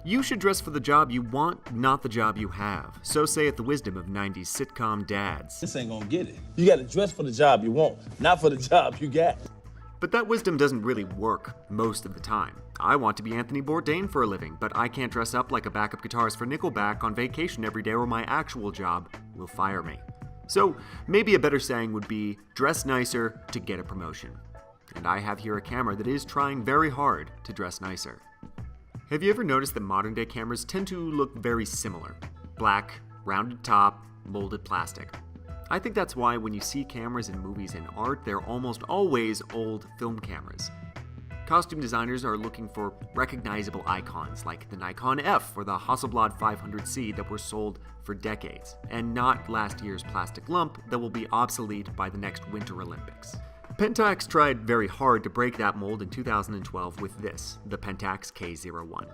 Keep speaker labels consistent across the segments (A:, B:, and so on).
A: You should dress for the job you want, not the job you have. So saith the wisdom of 90s sitcom dads.
B: This ain't gonna get it. You gotta dress for the job you want, not for the job you got.
A: But that wisdom doesn't really work most of the time. I want to be Anthony Bourdain for a living, but I can't dress up like a backup guitarist for Nickelback on vacation every day or my actual job will fire me. So maybe a better saying would be, dress nicer to get a promotion. And I have here a camera that is trying very hard to dress nicer. Have you ever noticed that modern day cameras tend to look very similar? Black, rounded top, molded plastic. I think that's why when you see cameras in movies and art, they're almost always old film cameras. Costume designers are looking for recognizable icons like the Nikon F or the Hasselblad 500C that were sold for decades, and not last year's plastic lump that will be obsolete by the next Winter Olympics. Pentax tried very hard to break that mold in 2012 with this, the Pentax K-01.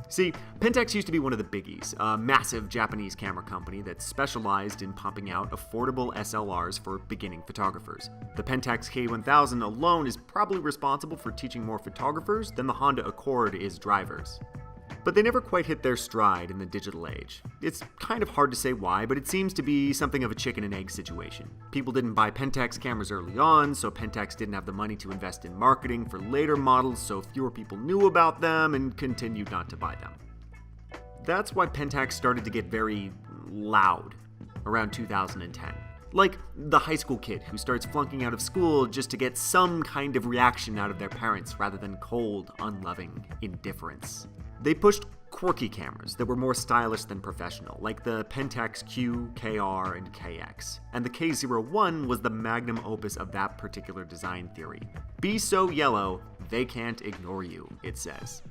A: See, Pentax used to be one of the biggies, a massive Japanese camera company that specialized in pumping out affordable SLRs for beginning photographers. The Pentax K1000 alone is probably responsible for teaching more photographers than the Honda Accord is drivers. But they never quite hit their stride in the digital age. It's kind of hard to say why, but it seems to be something of a chicken and egg situation. People didn't buy Pentax cameras early on, so Pentax didn't have the money to invest in marketing for later models, so fewer people knew about them and continued not to buy them. That's why Pentax started to get very loud around 2010. Like the high school kid who starts flunking out of school just to get some kind of reaction out of their parents rather than cold, unloving indifference. They pushed quirky cameras that were more stylish than professional, like the Pentax Q, KR, and KX. And the K01 was the magnum opus of that particular design theory. Be so yellow, they can't ignore you, it says.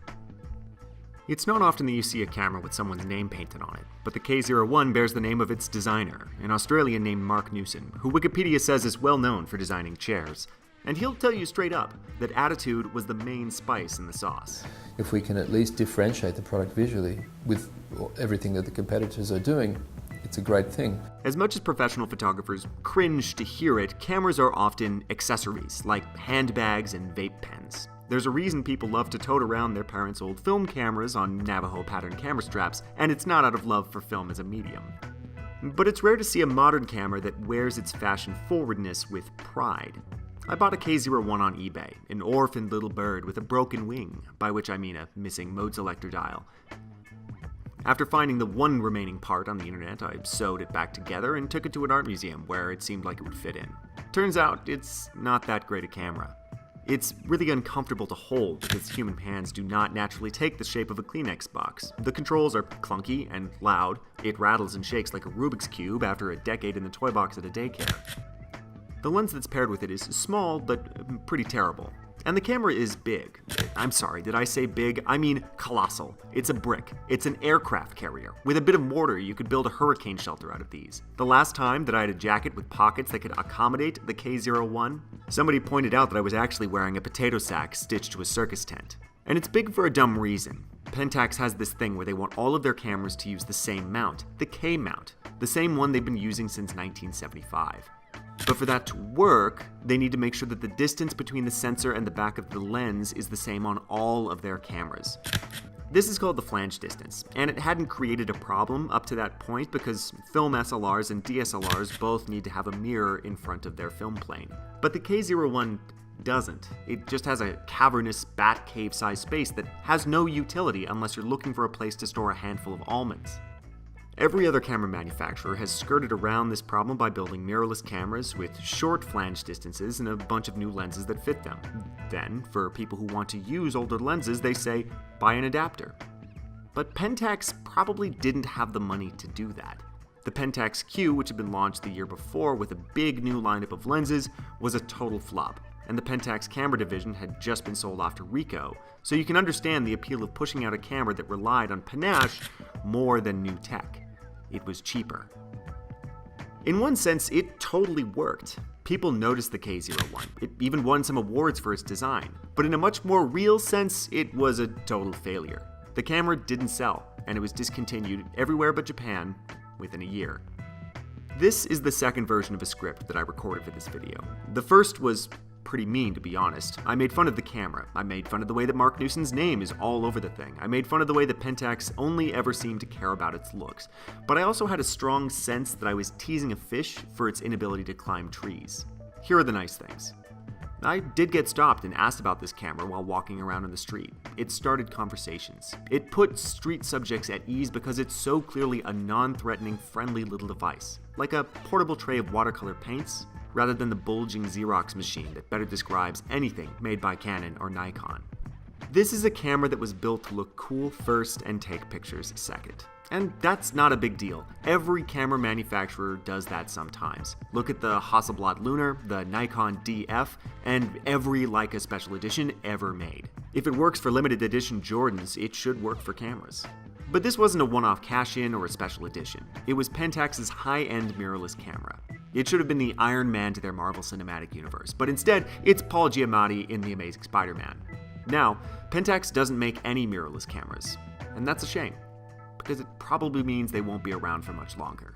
A: It's not often that you see a camera with someone's name painted on it, but the K01 bears the name of its designer, an Australian named Mark Newson, who Wikipedia says is well known for designing chairs. And he'll tell you straight up that attitude was the main spice in the sauce.
C: If we can at least differentiate the product visually with everything that the competitors are doing, it's a great thing.
A: As much as professional photographers cringe to hear it, cameras are often accessories, like handbags and vape pens. There's a reason people love to tote around their parents' old film cameras on Navajo pattern camera straps, and it's not out of love for film as a medium. But it's rare to see a modern camera that wears its fashion forwardness with pride. I bought a K01 on eBay, an orphaned little bird with a broken wing, by which I mean a missing mode selector dial. After finding the one remaining part on the internet, I sewed it back together and took it to an art museum where it seemed like it would fit in. Turns out, it's not that great a camera. It's really uncomfortable to hold because human hands do not naturally take the shape of a Kleenex box. The controls are clunky and loud. It rattles and shakes like a Rubik's Cube after a decade in the toy box at a daycare. The lens that's paired with it is small, but pretty terrible. And the camera is big. I'm sorry, did I say big? I mean colossal. It's a brick. It's an aircraft carrier. With a bit of mortar, you could build a hurricane shelter out of these. The last time that I had a jacket with pockets that could accommodate the K01, somebody pointed out that I was actually wearing a potato sack stitched to a circus tent. And it's big for a dumb reason. Pentax has this thing where they want all of their cameras to use the same mount, the K mount, the same one they've been using since 1975. But for that to work, they need to make sure that the distance between the sensor and the back of the lens is the same on all of their cameras. This is called the flange distance, and it hadn't created a problem up to that point because film SLRs and DSLRs both need to have a mirror in front of their film plane. But the K01 doesn't. It just has a cavernous bat cave-sized space that has no utility unless you're looking for a place to store a handful of almonds. Every other camera manufacturer has skirted around this problem by building mirrorless cameras with short flange distances and a bunch of new lenses that fit them. Then, for people who want to use older lenses, they say, buy an adapter. But Pentax probably didn't have the money to do that. The Pentax Q, which had been launched the year before with a big new lineup of lenses, was a total flop, and the Pentax camera division had just been sold off to Ricoh, so you can understand the appeal of pushing out a camera that relied on panache more than new tech. It was cheaper. In one sense, it totally worked. People noticed the K01. It even won some awards for its design. But in a much more real sense, it was a total failure. The camera didn't sell, and it was discontinued everywhere but Japan within a year. This is the second version of a script that I recorded for this video. The first was pretty mean, to be honest. I made fun of the camera. I made fun of the way that Mark Newson's name is all over the thing. I made fun of the way that Pentax only ever seemed to care about its looks. But I also had a strong sense that I was teasing a fish for its inability to climb trees. Here are the nice things. I did get stopped and asked about this camera while walking around in the street. It started conversations. It put street subjects at ease because it's so clearly a non-threatening, friendly little device, like a portable tray of watercolor paints, rather than the bulging Xerox machine that better describes anything made by Canon or Nikon. This is a camera that was built to look cool first and take pictures second. And that's not a big deal. Every camera manufacturer does that sometimes. Look at the Hasselblad Lunar, the Nikon DF, and every Leica special edition ever made. If it works for limited edition Jordans, it should work for cameras. But this wasn't a one-off cash-in or a special edition. It was Pentax's high-end mirrorless camera. It should have been the Iron Man to their Marvel Cinematic Universe, but instead, it's Paul Giamatti in The Amazing Spider-Man. Now, Pentax doesn't make any mirrorless cameras, and that's a shame, because it probably means they won't be around for much longer.